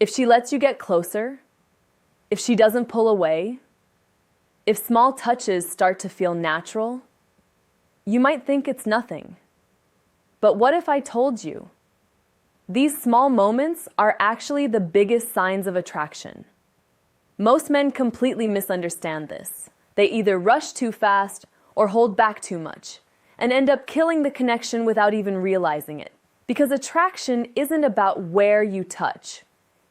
If she lets you get closer, if she doesn't pull away, if small touches start to feel natural, you might think it's nothing. But what if I told you? These small moments are actually the biggest signs of attraction. Most men completely misunderstand this. They either rush too fast or hold back too much, and end up killing the connection without even realizing it. Because attraction isn't about where you touch.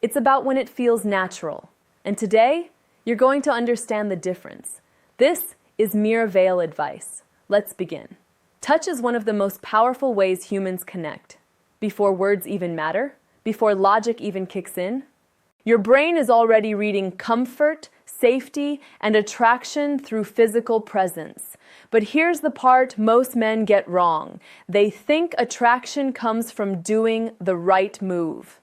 It's about when it feels natural. And today, you're going to understand the difference. This is Mira Vale advice. Let's begin. Touch is one of the most powerful ways humans connect. Before words even matter, before logic even kicks in, your brain is already reading comfort, safety, and attraction through physical presence. But here's the part most men get wrong. They think attraction comes from doing the right move,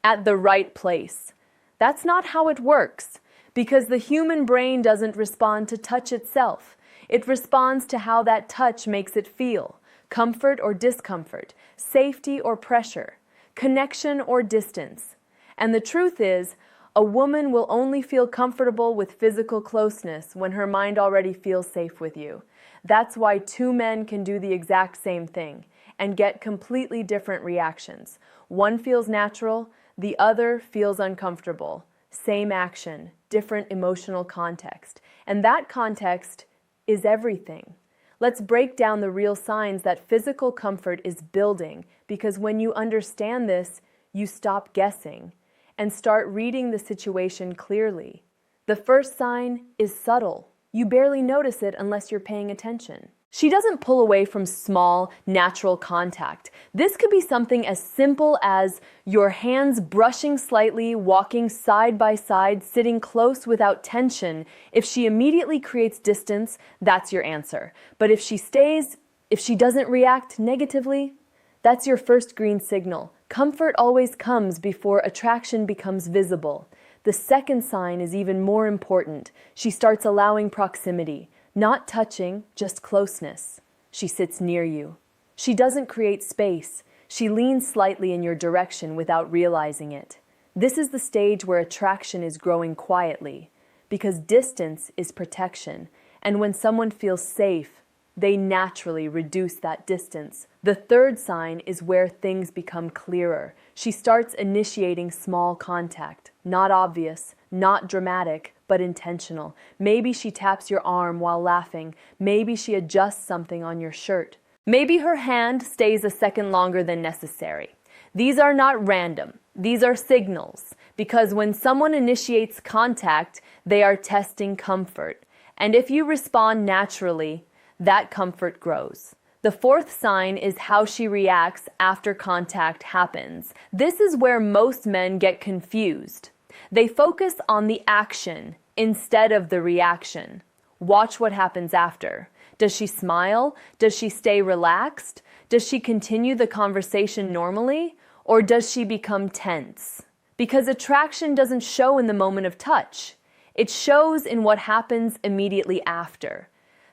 at the right place. That's not how it works, because the human brain doesn't respond to touch itself. It responds to how that touch makes it feel, comfort or discomfort, safety or pressure, connection or distance. And the truth is, a woman will only feel comfortable with physical closeness when her mind already feels safe with you. That's why two men can do the exact same thing and get completely different reactions. One feels natural, the other feels uncomfortable. Same action, different emotional context. And that context is everything. Let's break down the real signs that physical comfort is building, because when you understand this, you stop guessing and start reading the situation clearly. The first sign is subtle. You barely notice it unless you're paying attention. She doesn't pull away from small, natural contact. This could be something as simple as your hands brushing slightly, walking side by side, sitting close without tension. If she immediately creates distance, that's your answer. But if she stays, if she doesn't react negatively, that's your first green signal. Comfort always comes before attraction becomes visible. The second sign is even more important. She starts allowing proximity. Not touching, just closeness. She sits near you. She doesn't create space. She leans slightly in your direction without realizing it. This is the stage where attraction is growing quietly, because distance is protection, and when someone feels safe, they naturally reduce that distance. The third sign is where things become clearer. She starts initiating small contact, not obvious, not dramatic, but intentional. Maybe she taps your arm while laughing. Maybe she adjusts something on your shirt. Maybe her hand stays a second longer than necessary. These are not random. These are signals, because when someone initiates contact, they are testing comfort. And if you respond naturally, that comfort grows. The fourth sign is how she reacts after contact happens. This is where most men get confused. They focus on the action instead of the reaction. Watch what happens after. Does she smile? Does she stay relaxed? Does she continue the conversation normally? Or does she become tense? Because attraction doesn't show in the moment of touch. It shows in what happens immediately after.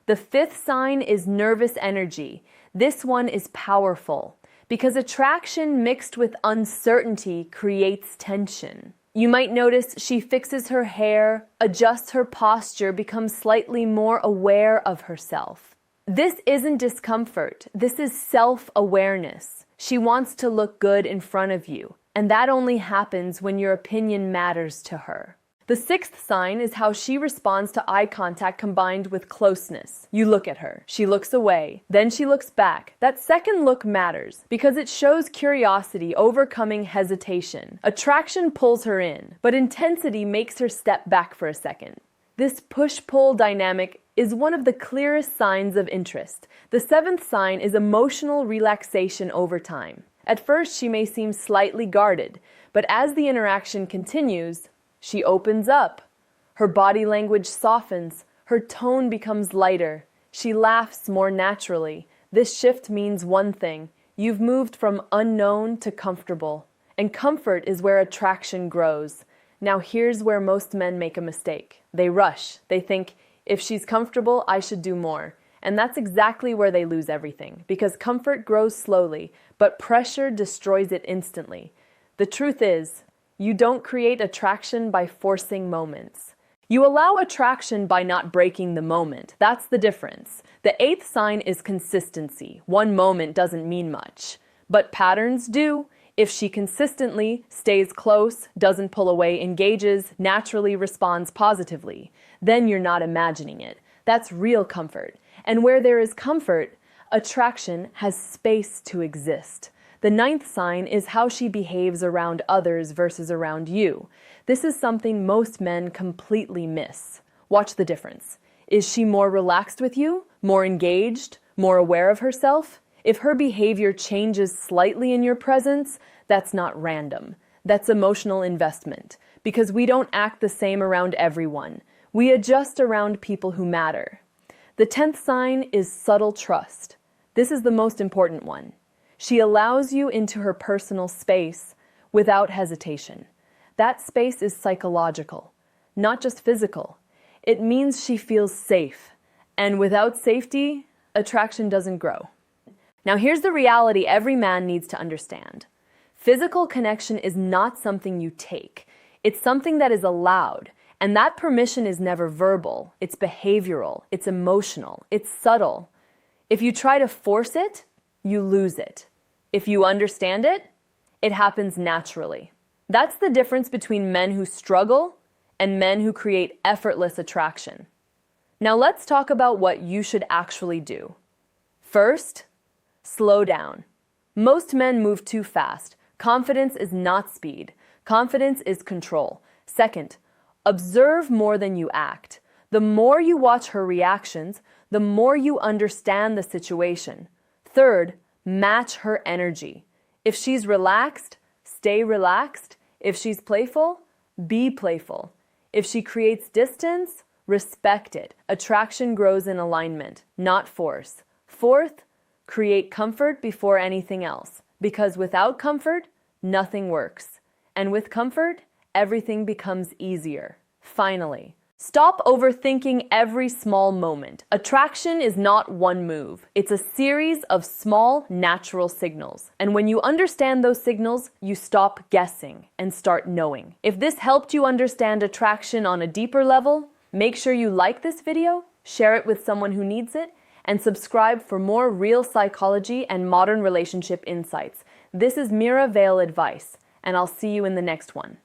The fifth sign is nervous energy. This one is powerful, because attraction mixed with uncertainty creates tension. You might notice she fixes her hair, adjusts her posture, becomes slightly more aware of herself. This isn't discomfort. This is self-awareness. She wants to look good in front of you, and that only happens when your opinion matters to her. The sixth sign is how she responds to eye contact combined with closeness. You look at her. She looks away. Then she looks back. That second look matters because it shows curiosity overcoming hesitation. Attraction pulls her in, but intensity makes her step back for a second. This push-pull dynamic is one of the clearest signs of interest. The seventh sign is emotional relaxation over time. At first, she may seem slightly guarded, but as the interaction continues, she opens up. Her body language softens. Her tone becomes lighter. She laughs more naturally. This shift means one thing. You've moved from unknown to comfortable. And comfort is where attraction grows. Now here's where most men make a mistake. They rush. They think, if she's comfortable, I should do more. And that's exactly where they lose everything, because comfort grows slowly, but pressure destroys it instantly. The truth is, You don't create attraction by forcing moments. You allow attraction by not breaking the moment. That's the difference. The eighth sign is consistency. One moment doesn't mean much, but patterns do. If she consistently stays close, doesn't pull away, engages, naturally responds positively, then you're not imagining it. That's real comfort. And where there is comfort, attraction has space to exist. The ninth sign is how she behaves around others versus around you. This is something most men completely miss. Watch the difference. Is she more relaxed with you? More engaged? More aware of herself? If her behavior changes slightly in your presence, that's not random. That's emotional investment. Because we don't act the same around everyone. We adjust around people who matter. The 10th sign is subtle trust. This is the most important one. She allows you into her personal space without hesitation. That space is psychological, not just physical. It means she feels safe. And without safety, attraction doesn't grow. Now here's the reality every man needs to understand. Physical connection is not something you take. It's something that is allowed. And that permission is never verbal. It's behavioral. It's emotional. It's subtle. If you try to force it, you lose it. If you understand it, it happens naturally. That's the difference between men who struggle and men who create effortless attraction. Now let's talk about what you should actually do. First, slow down. Most men move too fast. Confidence is not speed. Confidence is control. Second, observe more than you act. The more you watch her reactions, the more you understand the situation. Third, match her energy. If she's relaxed, stay relaxed. If she's playful, be playful. If she creates distance, respect it. Attraction grows in alignment, not force. Fourth, create comfort before anything else. Because without comfort, nothing works. And with comfort, everything becomes easier. Finally, stop overthinking every small moment. Attraction is not one move. It's a series of small, natural signals. And when you understand those signals, you stop guessing and start knowing. If this helped you understand attraction on a deeper level, make sure you like this video, share it with someone who needs it, and subscribe for more real psychology and modern relationship insights. This is Mira Vale Advice, and I'll see you in the next one.